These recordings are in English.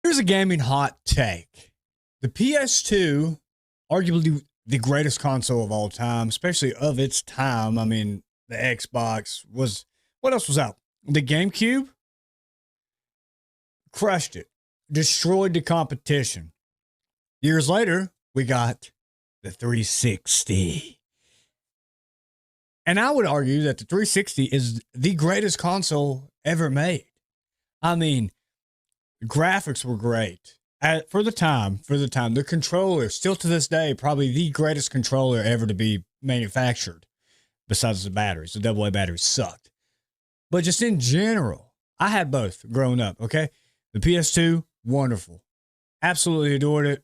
Here's a gaming hot take. The PS2, arguably the greatest console of all time, especially of its time. I mean, the Xbox was, what else was out? The GameCube crushed it, destroyed the competition. Years later, we got the 360. And I would argue that the 360 is the greatest console ever made. I mean, the graphics were great. For the time, the controller, still to this day, probably the greatest controller ever to be manufactured, besides the batteries. The AA batteries sucked. But just in general, I had both growing up, okay? The PS2, wonderful. Absolutely adored it.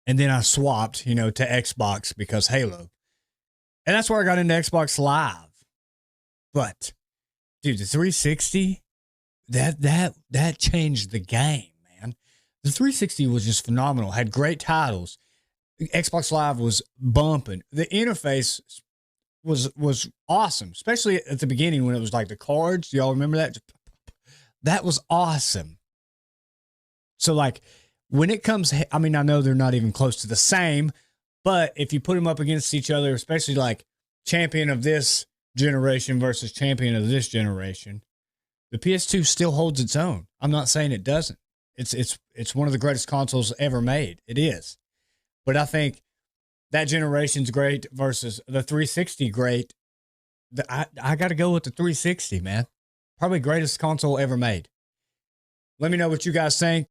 And then I swapped, to Xbox because Halo. And that's where I got into Xbox Live. But, dude, the 360, that changed the game, man. The 360 was just phenomenal. Had great titles. Xbox Live was bumping. The interface was awesome, especially at the beginning when it was like the cards. Do y'all remember that? That was awesome. So, like, when it comes, I mean, I know they're not even close to the same, but if you put them up against each other, especially like champion of this generation versus champion of this generation, the PS2 still holds its own. I'm not saying it doesn't. It's one of the greatest consoles ever made. It is. But I think that generation's great versus the 360 great. I got to go with the 360, man. Probably greatest console ever made. Let me know what you guys think.